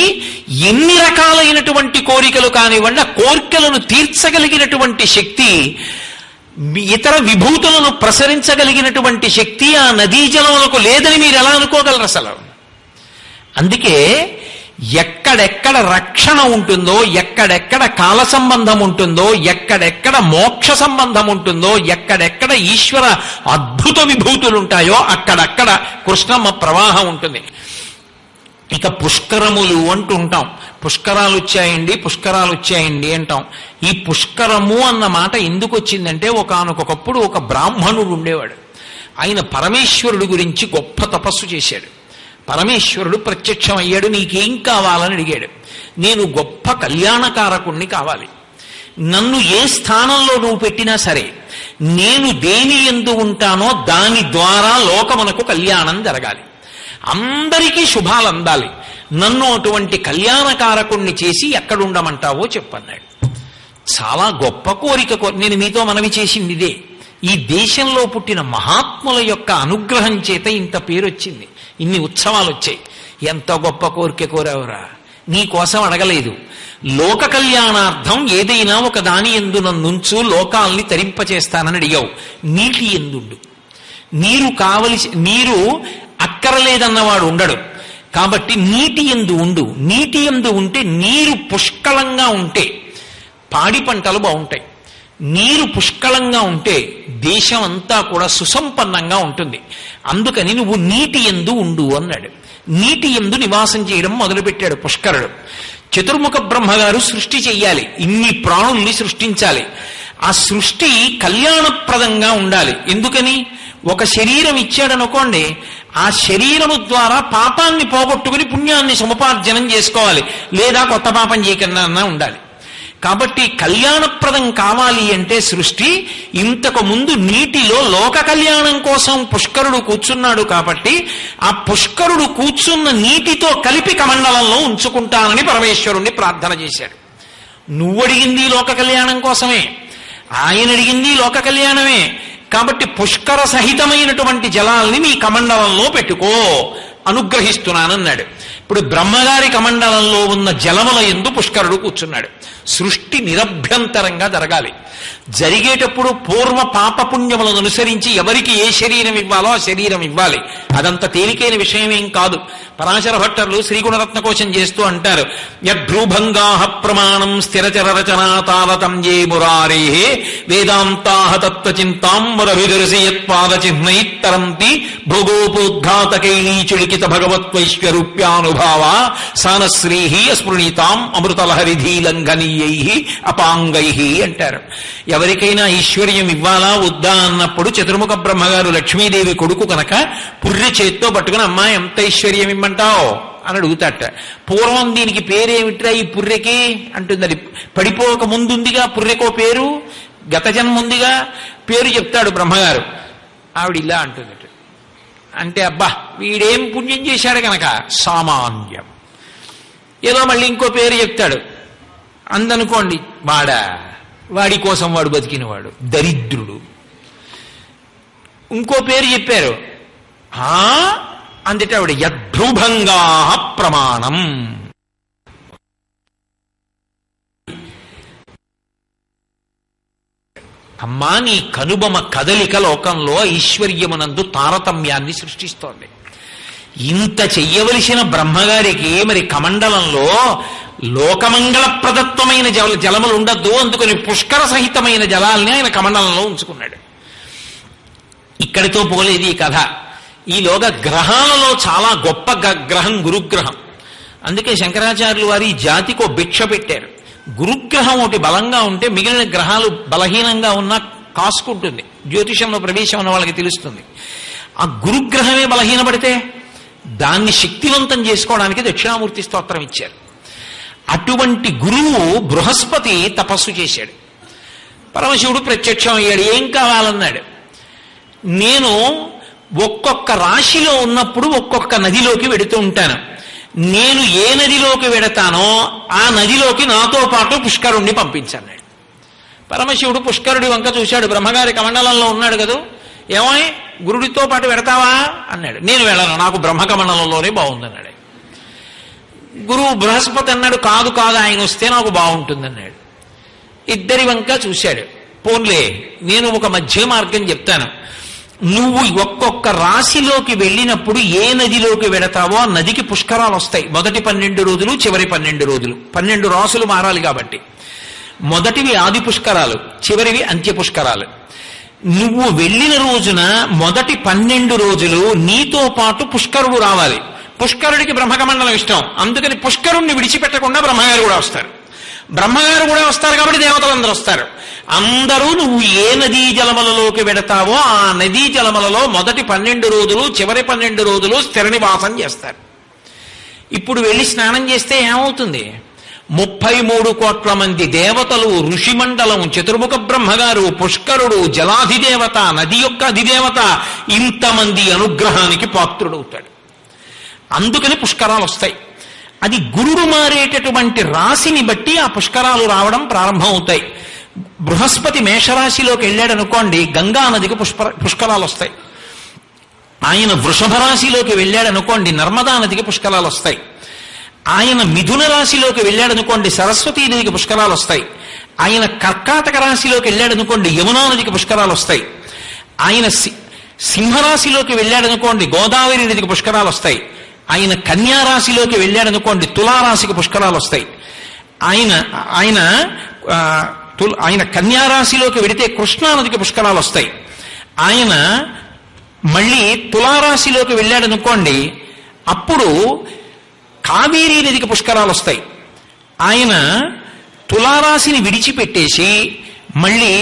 ఎన్ని రకాలైనటువంటి కోరికలు కానివ్వండి, ఆ కోరికలను తీర్చగలిగినటువంటి శక్తి, ఇతర విభూతులను ప్రసరించగలిగినటువంటి శక్తి ఆ నదీ జలములకు లేదని మీరు ఎలా అనుకోగలరు అసలు? అందుకే ఎక్కడెక్కడ రక్షణ ఉంటుందో, ఎక్కడెక్కడ కాల సంబంధం ఉంటుందో, ఎక్కడెక్కడ మోక్ష సంబంధం ఉంటుందో, ఎక్కడెక్కడ ఈశ్వర అద్భుత విభూతులు ఉంటాయో అక్కడక్కడ కృష్ణమ్మ ప్రవాహం ఉంటుంది. ఇక పుష్కరములు అంటుంటాం. పుష్కరాలు వచ్చాయండి అంటాం. ఈ పుష్కరము అన్న మాట ఎందుకు వచ్చిందంటే, ఒకానొకప్పుడు ఒక బ్రాహ్మణుడు ఉండేవాడు. ఆయన పరమేశ్వరుడు గురించి గొప్ప తపస్సు చేశాడు. పరమేశ్వరుడు ప్రత్యక్షం అయ్యాడు. నీకేం కావాలని అడిగాడు. నేను గొప్ప కళ్యాణకారకుణ్ణి కావాలి, నన్ను ఏ స్థానంలో నువ్వు పెట్టినా సరే నేను దేని యందు ఉంటానో దాని ద్వారా లోకమునకు కళ్యాణం జరగాలి, అందరికీ శుభాలు అందాలి, నన్ను అటువంటి కళ్యాణకారకుణ్ణి చేసి ఎక్కడుండమంటావో చెప్పన్నాడు. చాలా గొప్ప కోరిక. నేను మీతో మనవి చేసింది ఇదే. ఈ దేశంలో పుట్టిన మహాత్ముల యొక్క అనుగ్రహం చేత ఇంత పేరు వచ్చింది, ఇన్ని ఉత్సవాలు వచ్చాయి. ఎంత గొప్ప కోరిక కోరావురా! నీ కోసం అడగలేదు. లోక కళ్యాణార్థం ఏదైనా ఒక దాని యందు నన్నుంచు, లోకాల్ని తరింపచేస్తానని అడిగావు. నీటి ఎందుండు. నీరు అక్కరలేదన్నవాడు ఉండడు. కాబట్టి నీటి యందు ఉండు. నీటి యందు ఉంటే, నీరు పుష్కలంగా ఉంటే పాడి పంటలు బాగుంటాయి. నీరు పుష్కలంగా ఉంటే దేశం అంతా కూడా సుసంపన్నంగా ఉంటుంది. అందుకని నువ్వు నీటి యందు ఉండు అన్నాడు. నీటి యందు నివాసం చేయడం మొదలుపెట్టాడు పుష్కరుడు. చతుర్ముఖ బ్రహ్మగారు సృష్టి చెయ్యాలి, ఇన్ని ప్రాణుల్ని సృష్టించాలి. ఆ సృష్టి కళ్యాణప్రదంగా ఉండాలి. ఎందుకని? ఒక శరీరం ఇచ్చాడనుకోండి, ఆ శరీరము ద్వారా పాపాన్ని పోగొట్టుకుని పుణ్యాన్ని సముపార్జనం చేసుకోవాలి, లేదా కొత్త పాపం చేయకుండా ఉండాలి. కాబట్టి కళ్యాణప్రదం కావాలి అంటే సృష్టి ఇంతకు ముందు నీటిలో లోక కళ్యాణం కోసం పుష్కరుడు కూర్చున్నాడు. కాబట్టి ఆ పుష్కరుడు కూర్చున్న నీటితో కలిపి కమండలంలో ఉంచుకుంటానని పరమేశ్వరుణ్ణి ప్రార్థన చేశాడు. నువ్వు అడిగింది లోక కళ్యాణం కోసమే, ఆయన అడిగింది లోక కళ్యాణమే. కాబట్టి పుష్కర సహితమైనటువంటి జలాల్ని మీ కమండలంలో పెట్టుకో, అనుగ్రహిస్తున్నానన్నాడు. ఇప్పుడు బ్రహ్మగారి కమండలంలో ఉన్న జలముల యందు పుష్కరుడు కూర్చున్నాడు. సృష్టి నిరభ్యంతరంగా జరగాలి. జరిగేటప్పుడు పూర్వ పాపపుణ్యములను అనుసరించి ఎవరికి ఏ శరీరం ఇవ్వాలో ఆ శరీరం ఇవ్వాలి. అదంత తేలికైన విషయమేం కాదు. పరాశర భట్టర్లు శ్రీగుణరత్న కోశం చేస్తూ అంటారు, యద్భ్రూభంగాః ప్రమాణం స్థిరచర రచనా తారతమ్యే మురారే వేదాంతాః తత్వచింతాం మురభిదర్శి యత్పాదచిహ్నైత్తరంతి భోగోపోద్ఘాతకైలీచులికిత భగవత్వైశ్వరూప్యానుభావ సానశ్రీః అస్పృణీతాం అమృతలహరిధీలంఘనీయైః అపాంగైః అంటారు. ఎవరికైనా ఐశ్వర్యం ఇవ్వాలా వద్దా అన్నప్పుడు చతుర్ముఖ బ్రహ్మగారు లక్ష్మీదేవి కొడుకు కనుక పుర్రె చేత్తో పట్టుకుని అమ్మా ఎంత ఐశ్వర్యం ఇమ్మంటావు అని అడుగుతాట. పూర్వం దీనికి పేరేమిట్రా ఈ పుర్రెకి అంటుంది. అది పడిపోక ముందుందిగా పుర్రెకో పేరు, గత జన్మ ఉందిగా, పేరు చెప్తాడు బ్రహ్మగారు. ఆవిడ ఇలా అంటుందట. అంటే అబ్బా వీడేం పుణ్యం చేశాడు కనుక సామాన్యం. ఏదో మళ్ళీ ఇంకో పేరు చెప్తాడు. అందనుకోండి వాడి కోసం వాడు బతికినవాడు దరిద్రుడు. ఇంకో పేరు చెప్పారు. అందుకే ఆవిడ యద్భ్రూభంగాః ప్రమాణం. అమ్మా నీ కనుబొమ కదలిక లోకంలో ఐశ్వర్యమునందు తారతమ్యాన్ని సృష్టిస్తోంది. ఇంత చెయ్యవలసిన బ్రహ్మగారికి మరి కమండలంలో లోకమంగళప్రదత్వమైన జలములు ఉండద్దు, అందుకని పుష్కర సహితమైన జలాల్ని ఆయన కమండలంలో ఉంచుకున్నాడు. ఇక్కడితో పోలేదు ఈ కథ. ఈలోగా గ్రహాలలో చాలా గొప్ప గ్రహం గురుగ్రహం. అందుకే శంకరాచార్యులు వారి జాతికో భిక్ష పెట్టారు. గురుగ్రహం ఒకటి బలంగా ఉంటే మిగిలిన గ్రహాలు బలహీనంగా ఉన్నా కాసుకుంటుంది. జ్యోతిషంలో ప్రవేశం ఉన్న వాళ్ళకి తెలుస్తుంది. ఆ గురుగ్రహమే బలహీనపడితే దాన్ని శక్తివంతం చేసుకోవడానికి దక్షిణామూర్తి స్తోత్రం ఇచ్చారు. అటువంటి గురువు బృహస్పతి తపస్సు చేశాడు. పరమశివుడు ప్రత్యక్షం అయ్యాడు. ఏం కావాలన్నాడు. నేను ఒక్కొక్క రాశిలో ఉన్నప్పుడు ఒక్కొక్క నదిలోకి వెడుతూ ఉంటాను. నేను ఏ నదిలోకి వెడతానో ఆ నదిలోకి నాతో పాటు పుష్కరుణ్ణి పంపించన్నాడు. పరమశివుడు పుష్కరుడి వంక చూశాడు. బ్రహ్మగారి కమండలంలో ఉన్నాడు కదా, ఏమోయ్ గురుడితో పాటు వెడతావా అన్నాడు. నేను వెళ్ళను, నాకు బ్రహ్మకమండలంలోనే బాగుందన్నాడు. గురువు బృహస్పతి అన్నాడు, కాదు కాదు ఆయన వస్తే నాకు బాగుంటుందన్నాడు. ఇద్దరి వంక చూశాడు. పోన్లే నేను ఒక మధ్య మార్గం చెప్తాను. నువ్వు ఒక్కొక్క రాశిలోకి వెళ్ళినప్పుడు ఏ నదిలోకి వెడతావో ఆ నదికి పుష్కరాలు వస్తాయి. మొదటి 12 రోజులు చివరి 12 రోజులు 12 రాసులు మారాలి కాబట్టి మొదటివి ఆది పుష్కరాలు, చివరివి అంత్య పుష్కరాలు. నువ్వు వెళ్ళిన రోజున మొదటి 12 రోజులు నీతో పాటు పుష్కరుడు రావాలి. పుష్కరుడికి బ్రహ్మకమండలం ఇష్టం, అందుకని పుష్కరుణ్ణి విడిచిపెట్టకుండా బ్రహ్మగారు కూడా వస్తారు. బ్రహ్మగారు కూడా వస్తారు కాబట్టి దేవతలందరూ వస్తారు. అందరూ నువ్వు ఏ నదీ జలములలోకి వెడతావో ఆ నదీ జలములలో మొదటి 12 రోజులు చివరి 12 రోజులు స్థిర నివాసం చేస్తారు. ఇప్పుడు వెళ్ళి స్నానం చేస్తే ఏమవుతుంది? 33 కోట్ల మంది దేవతలు, ఋషిమండలం, చతుర్ముఖ బ్రహ్మగారు, పుష్కరుడు, జలాధిదేవత, నది యొక్క అధిదేవత, ఇంతమంది అనుగ్రహానికి పాత్రుడవుతాడు. అందుకని పుష్కరాలు వస్తాయి. అది గురుడు మారేటటువంటి రాశిని బట్టి ఆ పుష్కరాలు రావడం ప్రారంభం అవుతాయి. బృహస్పతి మేషరాశిలోకి వెళ్ళాడనుకోండి, గంగా నదికి పుష్కరాలు వస్తాయి. ఆయన వృషభ రాశిలోకి వెళ్ళాడనుకోండి, నర్మదా నదికి పుష్కరాలు వస్తాయి. ఆయన మిథున రాశిలోకి వెళ్ళాడనుకోండి, సరస్వతీ నదికి పుష్కరాలు వస్తాయి. ఆయన కర్కాటక రాశిలోకి వెళ్ళాడనుకోండి, యమునా నదికి పుష్కరాలు వస్తాయి. ఆయన సింహరాశిలోకి వెళ్ళాడనుకోండి, గోదావరి నదికి పుష్కరాలు వస్తాయి. ఆయన కన్యారాశిలోకి వెళ్ళాడనుకోండి, తులారాశికి పుష్కరాలు వస్తాయి. ఆయన కన్యారాశిలోకి వెడితే కృష్ణానదికి పుష్కరాలు వస్తాయి. ఆయన మళ్ళీ తులారాశిలోకి వెళ్ళాడనుకోండి, అప్పుడు కావేరీ నదికి పుష్కరాలు వస్తాయి. ఆయన తులారాశిని విడిచిపెట్టేసి మళ్ళీ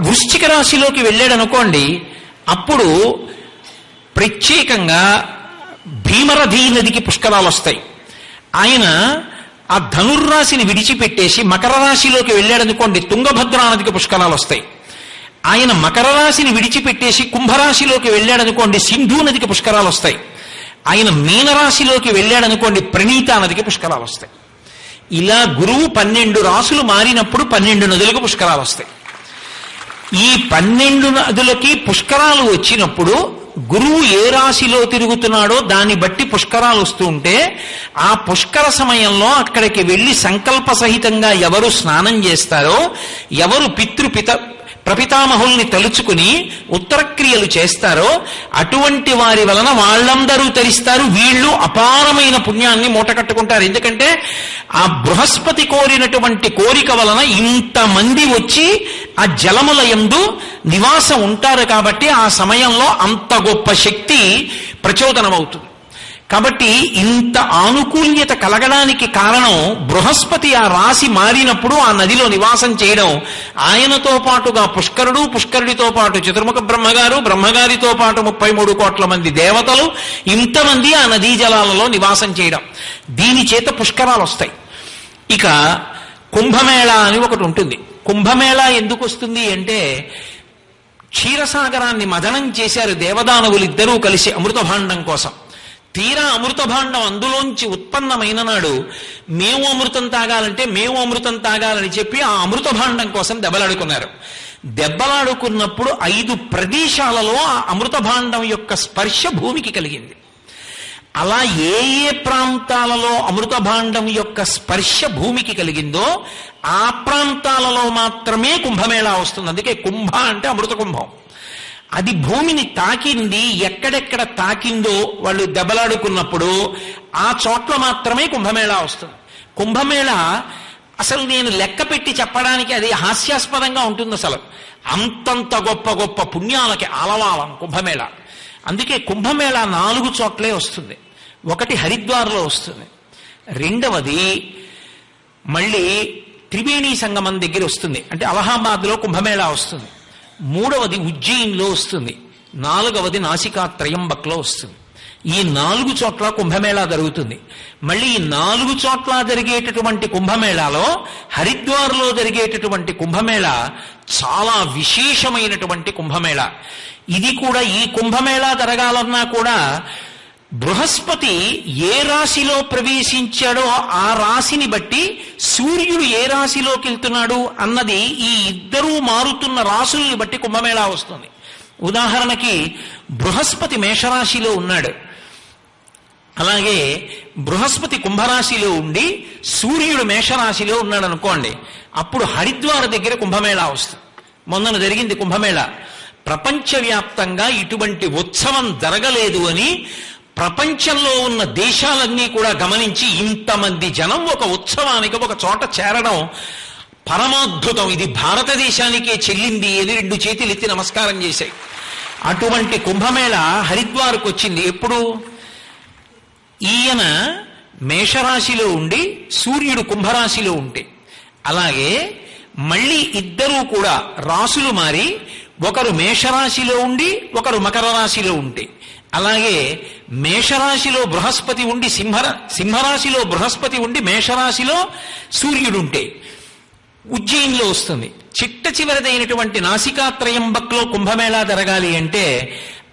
వృశ్చిక రాశిలోకి వెళ్ళాడనుకోండి, అప్పుడు ప్రత్యేకంగా భీమరథీ నదికి పుష్కరాలు వస్తాయి. ఆయన ఆ ధనుర్రాశిని విడిచిపెట్టేసి మకర రాశిలోకి వెళ్ళాడనుకోండి, తుంగభద్రా నదికి పుష్కరాలు వస్తాయి. ఆయన మకర రాశిని విడిచిపెట్టేసి కుంభరాశిలోకి వెళ్ళాడనుకోండి, సింధు నదికి పుష్కరాలు వస్తాయి. ఆయన మీనరాశిలోకి వెళ్ళాడనుకోండి, ప్రణీతా నదికి పుష్కరాలు వస్తాయి. ఇలా గురువు 12 రాసులు మారినప్పుడు 12 నదులకు పుష్కరాలు వస్తాయి. ఈ 12 నదులకి పుష్కరాలు వచ్చినప్పుడు గురువు ఏ రాశిలో తిరుగుతున్నాడో దాన్ని బట్టి పుష్కరాలు వస్తూ ఉంటే ఆ పుష్కర సమయంలో అక్కడికి వెళ్లి సంకల్ప సహితంగా ఎవరు స్నానం చేస్తారో, ఎవరు ప్రపితామహుల్ని తలుచుకుని ఉత్తరక్రియలు చేస్తారో అటువంటి వారి వలన వాళ్ళందరూ తరిస్తారు. వీళ్ళు అపారమైన పుణ్యాన్ని మూటకట్టుకుంటారు. ఎందుకంటే ఆ బృహస్పతి కోరినటువంటి కోరిక వలన ఇంతమంది వచ్చి ఆ జలముల యందు నివాసం ఉంటారు. కాబట్టి ఆ సమయంలో అంత గొప్ప శక్తి ప్రచోదనమవుతుంది. కాబట్టి ఇంత ఆనుకూల్యత కలగడానికి కారణం బృహస్పతి ఆ రాశి మారినప్పుడు ఆ నదిలో నివాసం చేయడం, ఆయనతో పాటుగా పుష్కరుడితో పాటు చతుర్ముఖ బ్రహ్మగారు, బ్రహ్మగారితో పాటు 33 కోట్ల మంది దేవతలు, ఇంతమంది ఆ నదీ జలాలలో నివాసం చేయడం, దీని చేత పుష్కరాలు వస్తాయి. ఇక కుంభమేళా అని ఒకటి ఉంటుంది. కుంభమేళా ఎందుకు వస్తుంది అంటే క్షీరసాగరాన్ని మదనం చేశారు దేవదానవులిద్దరూ కలిసి అమృత భాండం కోసం. తీరా అమృత భాండం అందులోంచి ఉత్పన్నమైన నాడు మేము అమృతం తాగాలని చెప్పి ఆ అమృత భాండం కోసం దెబ్బలాడుకున్నారు. దెబ్బలాడుకున్నప్పుడు 5 ప్రదేశాలలో ఆ అమృత భాండం యొక్క స్పర్శ భూమికి కలిగింది. అలా ఏ ప్రాంతాలలో అమృత భాండం యొక్క స్పర్శ భూమికి కలిగిందో ఆ ప్రాంతాలలో మాత్రమే కుంభమేళా వస్తుంది. అందుకే కుంభ అంటే అమృత కుంభం. అది భూమిని తాకింది, ఎక్కడెక్కడ తాకిందో వాళ్ళు దెబ్బలాడుకున్నప్పుడు ఆ చోట్ల మాత్రమే కుంభమేళా వస్తుంది. కుంభమేళా అసలు నేను లెక్క పెట్టి చెప్పడానికి అది హాస్యాస్పదంగా ఉంటుంది. అసలు అంతంత గొప్ప గొప్ప పుణ్యాలకి ఆలవాలం కుంభమేళా. అందుకే కుంభమేళా 4 చోట్లే వస్తుంది. ఒకటి హరిద్వార్లో వస్తుంది, రెండవది మళ్ళీ త్రివేణి సంగమం దగ్గర వస్తుంది, అంటే అలహాబాద్లో కుంభమేళా వస్తుంది, మూడవది ఉజ్జయిన్లో వస్తుంది, 4వది నాసికా త్రయంబక్లో వస్తుంది. ఈ 4 చోట్ల కుంభమేళా జరుగుతుంది. మళ్ళీ ఈ 4 చోట్ల జరిగేటటువంటి కుంభమేళాలో హరిద్వార్లో జరిగేటటువంటి కుంభమేళా చాలా విశేషమైనటువంటి కుంభమేళా. ఇది కూడా ఈ కుంభమేళా జరగాలన్నా కూడా బృహస్పతి ఏ రాశిలో ప్రవేశించాడో ఆ రాశిని బట్టి సూర్యుడు ఏ రాశిలోకి వెళ్తున్నాడు అన్నది ఈ ఇద్దరూ మారుతున్న రాశుల్ని బట్టి కుంభమేళా వస్తుంది. ఉదాహరణకి బృహస్పతి మేషరాశిలో ఉన్నాడు, అలాగే బృహస్పతి కుంభరాశిలో ఉండి సూర్యుడు మేషరాశిలో ఉన్నాడు అనుకోండి, అప్పుడు హరిద్వార్ దగ్గర కుంభమేళా వస్తుంది. మొన్న జరిగింది కుంభమేళా. ప్రపంచవ్యాప్తంగా ఇటువంటి ఉత్సవం జరగలేదు అని ప్రపంచంలో ఉన్న దేశాలన్నీ కూడా గమనించి ఇంతమంది జనం ఒక ఉత్సవానికి ఒక చోట చేరడం పరమాద్భుతం, ఇది భారతదేశానికే చెల్లింది అని 2 చేతులు ఎత్తి నమస్కారం చేశాయి. అటువంటి కుంభమేళా హరిద్వార్కు వచ్చింది. ఎప్పుడు? ఈయన మేషరాశిలో ఉండి సూర్యుడు కుంభరాశిలో ఉంటే, అలాగే మళ్ళీ ఇద్దరూ కూడా రాశులు మారి ఒకరు మేషరాశిలో ఉండి ఒకరు మకర రాశిలో ఉంటే, అలాగే మేషరాశిలో బృహస్పతి ఉండి సింహరాశిలో బృహస్పతి ఉండి మేషరాశిలో సూర్యుడుంటే ఉజ్జయిన్లో వస్తుంది. చిట్ట చివరిదైనటువంటి నాసికా త్రయంబక్లో కుంభమేళా జరగాలి అంటే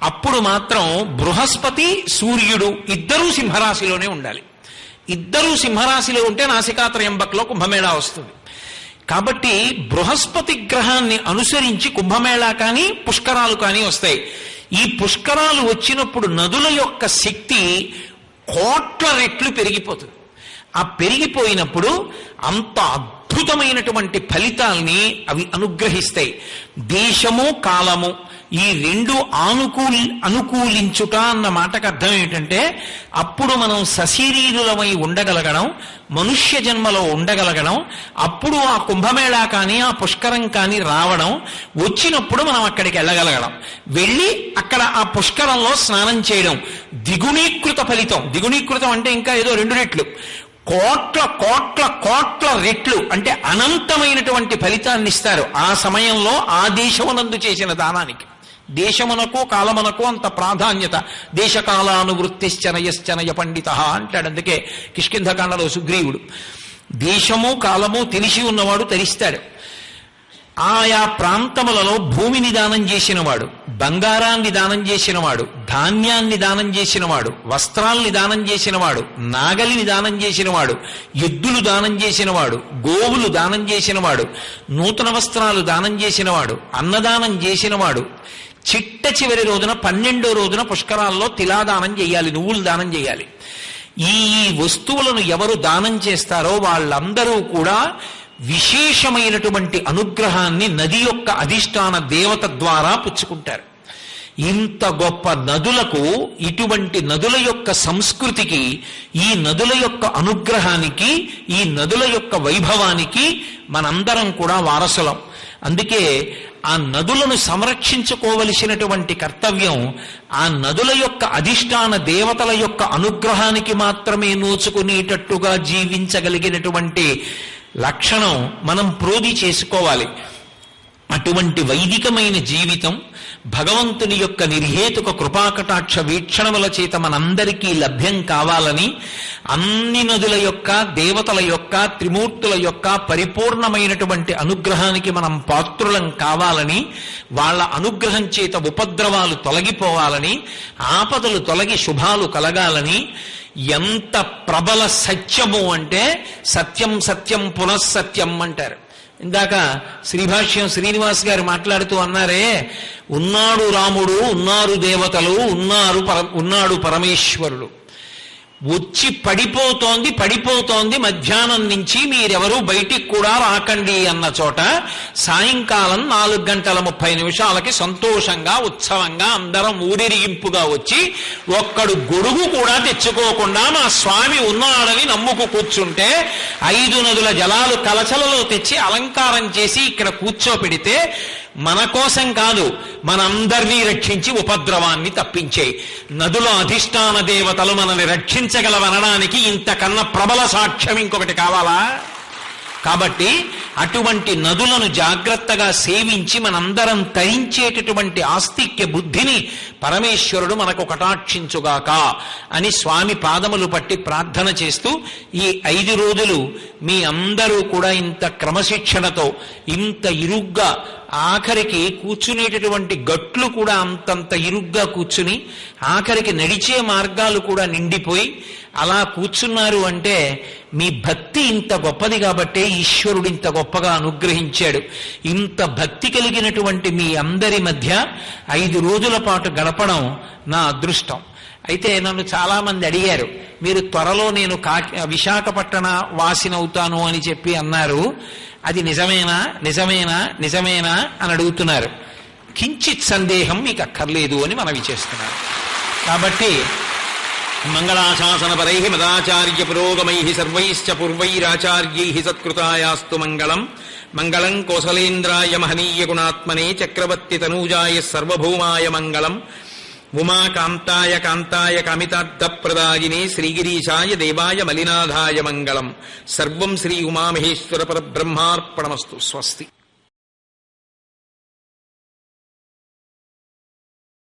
అప్పుడు మాత్రం బృహస్పతి సూర్యుడు ఇద్దరూ సింహరాశిలోనే ఉండాలి. ఇద్దరూ సింహరాశిలో ఉంటే నాసికా త్రయంబక్లో కుంభమేళా వస్తుంది. కాబట్టి బృహస్పతి గ్రహాన్ని అనుసరించి కుంభమేళా కానీ పుష్కరాలు కానీ వస్తాయి. ఈ పుష్కరాలు వచ్చినప్పుడు నదుల యొక్క శక్తి కోట్ల రెట్లు పెరిగిపోతుంది. ఆ పెరిగిపోయినప్పుడు అంత అద్భుతమైనటువంటి ఫలితాల్ని అవి అనుగ్రహిస్తాయి. దేశము కాలము ఈ 2 అనుకూలించుట అన్న మాటకు అర్థం ఏంటంటే అప్పుడు మనం సశరీరులమై ఉండగలగడం, మనుష్య జన్మలో ఉండగలగడం, అప్పుడు ఆ కుంభమేళా కానీ ఆ పుష్కరం కానీ రావడం, వచ్చినప్పుడు మనం అక్కడికి వెళ్ళగలగడం, వెళ్ళి అక్కడ ఆ పుష్కరంలో స్నానం చేయడం, ద్విగుణీకృత ఫలితం. ద్విగుణీకృతం అంటే ఇంకా ఏదో 2 రెట్లు, కోట్ల కోట్ల కోట్ల రెట్లు, అంటే అనంతమైనటువంటి ఫలితాన్ని ఇస్తారు. ఆ సమయంలో ఆ దేశమునందు చేసిన దానానికి దేశమునకు కాలమునకు అంత ప్రాధాన్యత. దేశకాలానువృత్తిశ్చనయశ్చనయ పండిత అంటాడు. అందుకే కిష్కింధకాండలో సుగ్రీవుడు దేశము కాలము తెలిసి ఉన్నవాడు తరిస్తాడు. ఆయా ప్రాంతములలో భూమిని దానం చేసినవాడు, బంగారాన్ని దానం చేసినవాడు, ధాన్యాన్ని దానం చేసినవాడు, వస్త్రాల్ని దానం చేసినవాడు, నాగలిని దానం చేసినవాడు, ఎద్దులు దానం చేసినవాడు, గోవులు దానం చేసినవాడు, నూతన వస్త్రాలు దానం చేసినవాడు, అన్నదానం చేసినవాడు, చిట్ట చివరి రోజున 12వ రోజున పుష్కరాల్లో తిలాదానం చేయాలి, నువ్వులు దానం చేయాలి. ఈ వస్తువులను ఎవరు దానం చేస్తారో వాళ్ళందరూ కూడా విశేషమైనటువంటి అనుగ్రహాన్ని నది యొక్క అధిష్టాన దేవత ద్వారా పుచ్చుకుంటారు. ఇంత గొప్ప నదులకు, ఇటువంటి నదుల యొక్క సంస్కృతికి, ఈ నదుల యొక్క అనుగ్రహానికి, ఈ నదుల యొక్క వైభవానికి మనందరం కూడా వారసులం. అందుకే ఆ నదులను సంరక్షించుకోవలసినటువంటి కర్తవ్యం ఆ నదుల యొక్క అధిష్టాన దేవతల యొక్క అనుగ్రహానికి మాత్రమే నోచుకునేటట్టుగా జీవించగలిగినటువంటి లక్షణం మనం ప్రోధి చేసుకోవాలి. అటువంటి వైదికమైన జీవితం భగవంతుని యొక్క నిర్హేతుక కృపాకటాక్ష వీక్షణముల చేత మనందరికీ లభ్యం కావాలని, అన్ని నదుల యొక్క, దేవతల యొక్క, త్రిమూర్తుల యొక్క పరిపూర్ణమైనటువంటి అనుగ్రహానికి మనం పాత్రులం కావాలని, వాళ్ళ అనుగ్రహం చేత ఉపద్రవాలు తొలగిపోవాలని, ఆపదలు తొలగి శుభాలు కలగాలని, ఎంత ప్రబల సత్యము అంటే సత్యం సత్యం పునఃసత్యం అంటారు. ఇందాక శ్రీభాష్యం శ్రీనివాస్ గారు మాట్లాడుతూ అన్నారే, ఉన్నాడు రాముడు, ఉన్నారు దేవతలు, ఉన్నాడు పరమేశ్వరుడు. వచ్చి పడిపోతోంది మధ్యాహ్నం నుంచి మీరెవరూ బయటికి కూడా రాకండి అన్న చోట సాయంకాలం 4:30 సంతోషంగా ఉత్సవంగా అందరం ఊరిరిగింపుగా వచ్చి ఒక్కడు గొడుగు కూడా తెచ్చుకోకుండా మా స్వామి ఉన్నాడని నమ్ముకు కూర్చుంటే 5 నదుల జలాలు కలశలలో తెచ్చి అలంకారం చేసి ఇక్కడ కూర్చోపెడితే మన కోసం కాదు, మనందరినీ రక్షించి ఉపద్రవాన్ని తప్పించేయి. నదుల అధిష్టాన దేవతలు మనల్ని రక్షించగలవనడానికి ఇంతకన్నా ప్రబల సాక్ష్యం ఇంకొకటి కావాలా? కాబట్టి అటువంటి నదులను జాగ్రత్తగా సేవించి మనందరం తరించేటటువంటి ఆస్తిక్య బుద్ధిని పరమేశ్వరుడు మనకు కటాక్షించుగాక అని స్వామి పాదములు పట్టి ప్రార్థన చేస్తూ, ఈ 5 రోజులు మీ అందరూ కూడా ఇంత క్రమశిక్షణతో, ఇంత ఇరుగ్గా, ఆఖరికి కూర్చునేటటువంటి గట్లు కూడా అంతంత ఇరుగ్గా కూర్చుని, ఆఖరికి నడిచే మార్గాలు కూడా నిండిపోయి అలా కూర్చున్నారు అంటే మీ భక్తి ఇంత గొప్పది కాబట్టే ఈశ్వరుడు ఇంత గొప్పగా అనుగ్రహించాడు. ఇంత భక్తి కలిగినటువంటి మీ అందరి మధ్య 5 రోజుల పాటు గడపడం నా అదృష్టం. అయితే నన్ను చాలా మంది అడిగారు, మీరు త్వరలో నేను విశాఖపట్టణ వాసినవుతాను అని చెప్పి అన్నారు, అది నిజమేనా అని అడుగుతున్నారు. కించిత్ సందేహం మీకు అక్కర్లేదు అని మనవి చేస్తున్నారు. కాబట్టి మంగళాశాసనపరై మదాచార్య పురోగమై సర్వైశ్చ పూర్వైరాచార్యై సత్కృతాయాస్తు మంగళం. మంగళం కోసలేంద్రాయ మహనీయ గుణాత్మనే చక్రవర్తి తనూజాయ సర్వభౌమాయ మంగళం. ఉమాకాంతాయ కాంతాయ కామితార్థప్రదాయినే శ్రీగిరీశాయ దేవాయ మలినాథాయ మంగళం. సర్వం శ్రీ ఉమామహేశ్వర పరబ్రహ్మార్పణమస్తు. స్వస్తి.